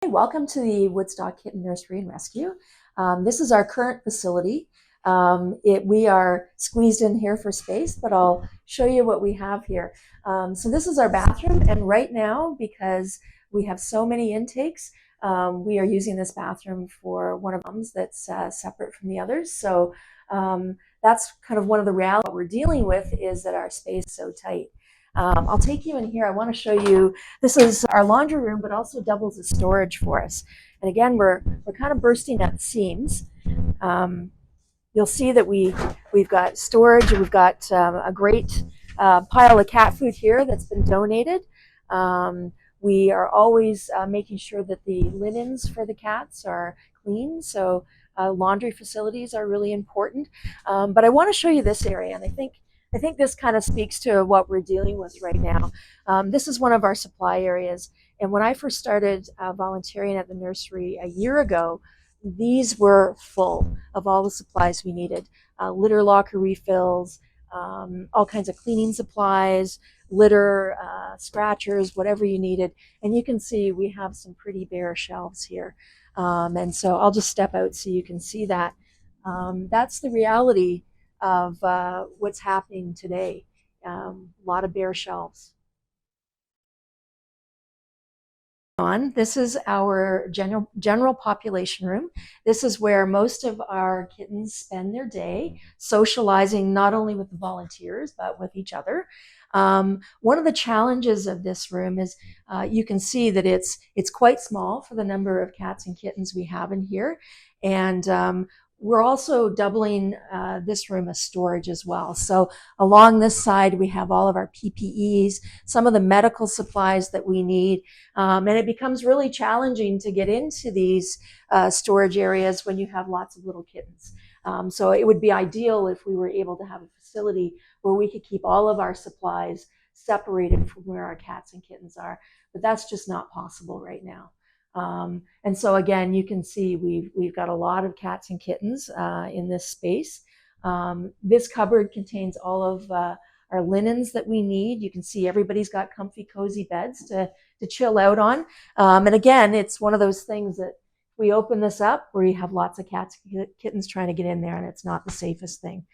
Hey, welcome to the Woodstock Kitten Nursery Rescue. This is our current facility. We are squeezed in here for space, but I'll show you what we have here. So this is our bathroom, and right now, because we have so many intakes, we are using this bathroom for one of the rooms that's separate from the others. So that's kind of one of the realities. What we're dealing with is that our space is so tight. I'll take you in here. I want to show you, this is our laundry room, but also doubles as storage for us. And again, we're kind of bursting at the seams. Um, you'll see that we've got storage. We've got a great pile of cat food here that's been donated. We are always making sure that the linens for the cats are clean. So laundry facilities are really important. But I want to show you this area, and I think this kind of speaks to what we're dealing with right now. This is one of our supply areas. And when I first started volunteering at the nursery a year ago, these were full of all the supplies we needed. Litter locker refills, all kinds of cleaning supplies, litter, scratchers, whatever you needed. And you can see we have some pretty bare shelves here. And so I'll just step out so you can see that. That's the reality of what's happening today. A lot of bare shelves. This is our general population room. This is where most of our kittens spend their day, socializing not only with the volunteers, but with each other. One of the challenges of this room is you can see that it's quite small for the number of cats and kittens we have in here. And we're also doubling this room as storage as well. So along this side, we have all of our PPEs, some of the medical supplies that we need. And it becomes really challenging to get into these storage areas when you have lots of little kittens. So it would be ideal if we were able to have a facility where we could keep all of our supplies separated from where our cats and kittens are. But that's just not possible right now. And so again, you can see we've got a lot of cats and kittens in this space. This cupboard contains all of our linens that we need. You can see everybody's got comfy, cozy beds to chill out on. And again, it's one of those things that we open this up where you have lots of cats and kittens trying to get in there, and it's not the safest thing.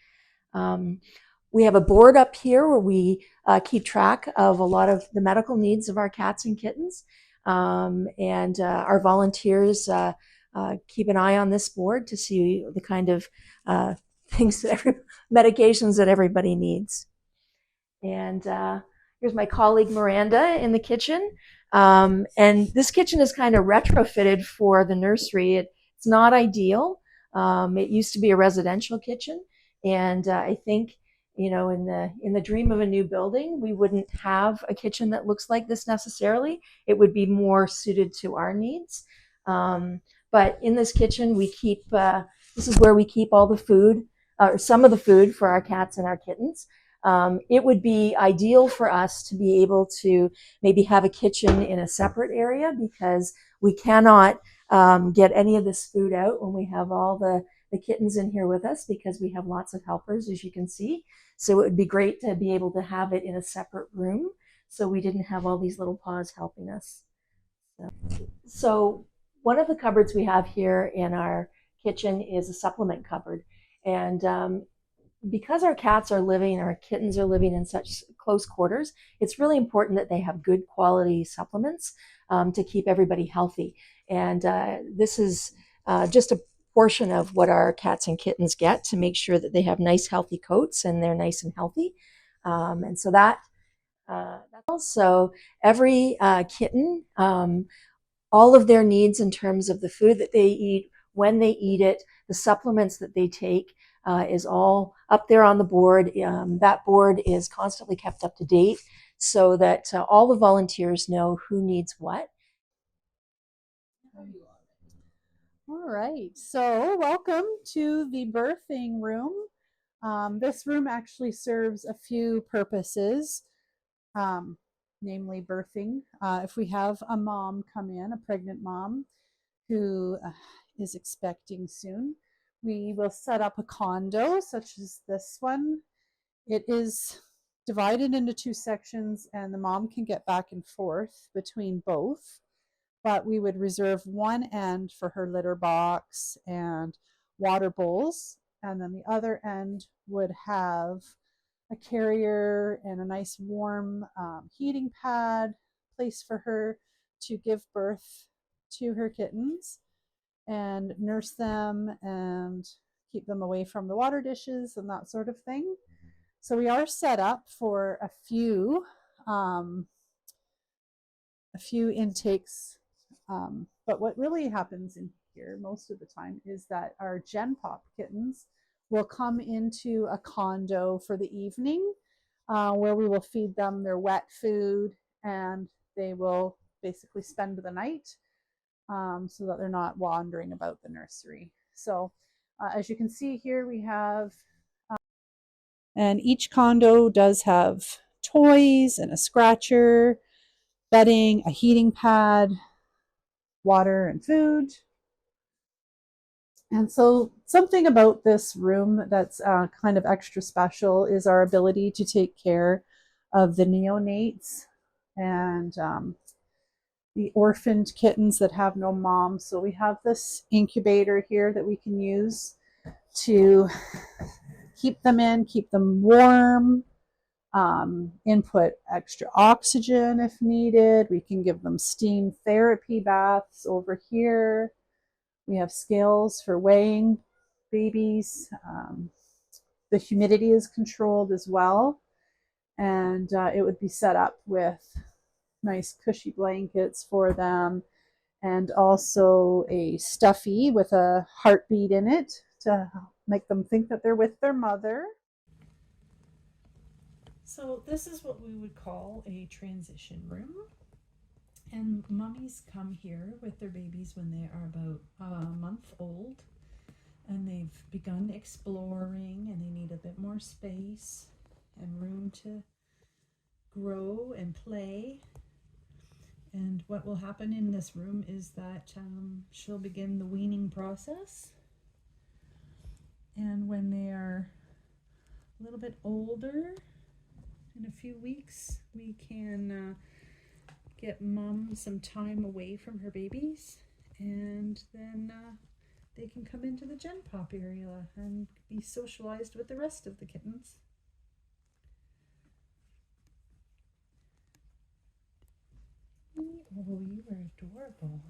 We have a board up here where we keep track of a lot of the medical needs of our cats and kittens. And our volunteers keep an eye on this board to see the kind of things medications that everybody needs. And here's my colleague Miranda in the kitchen. And this kitchen is kind of retrofitted for the nursery. It's not ideal. It used to be a residential kitchen, and I think, you know, in the dream of a new building, we wouldn't have a kitchen that looks like this necessarily. It would be more suited to our needs. But in this kitchen, we keep this is where we keep all the food, or some of the food for our cats and our kittens. It would be ideal for us to be able to maybe have a kitchen in a separate area, because we cannot get any of this food out when we have all the kittens in here with us, because we have lots of helpers, as you can see. So it would be great to be able to have it in a separate room so we didn't have all these little paws helping us. So one of the cupboards we have here in our kitchen is a supplement cupboard. And because our cats are living, our kittens are living in such close quarters, it's really important that they have good quality supplements to keep everybody healthy. And this is just a portion of what our cats and kittens get to make sure that they have nice, healthy coats and they're nice and healthy. And so that also every kitten, all of their needs in terms of the food that they eat, when they eat it, the supplements that they take, is all up there on the board. That board is constantly kept up to date so that all the volunteers know who needs what. All right, so welcome to the birthing room. This room actually serves a few purposes, namely birthing. If we have a mom come in, a pregnant mom who is expecting soon, we will set up a condo such as this one. It is divided into two sections, and the mom can get back and forth between both. but we would reserve one end for her litter box and water bowls, and then the other end would have a carrier and a nice warm heating pad place for her to give birth to her kittens and nurse them and keep them away from the water dishes and that sort of thing. So we are set up for um, a few intakes. But what really happens in here most of the time is that our Gen Pop kittens will come into a condo for the evening where we will feed them their wet food and they will basically spend the night so that they're not wandering about the nursery. So as you can see here, we have, and each condo does have toys and a scratcher, bedding, a heating pad, water and food. And so, something about this room that's kind of extra special is our ability to take care of the neonates and the orphaned kittens that have no mom. So, we have this incubator here that we can use to keep them in, keep them warm, input extra oxygen if needed. We can give them steam therapy baths over here. We have scales for weighing babies. The humidity is controlled as well. And it would be set up with nice cushy blankets for them and also a stuffy with a heartbeat in it to make them think that they're with their mother. So this is what we would call a transition room. And mummies come here with their babies when they are about a month old and they've begun exploring and they need a bit more space and room to grow and play. And what will happen in this room is that she'll begin the weaning process. And when they are a little bit older, in a few weeks, we can get mom some time away from her babies, and then they can come into the Gen Pop area and be socialized with the rest of the kittens. Oh, you are adorable.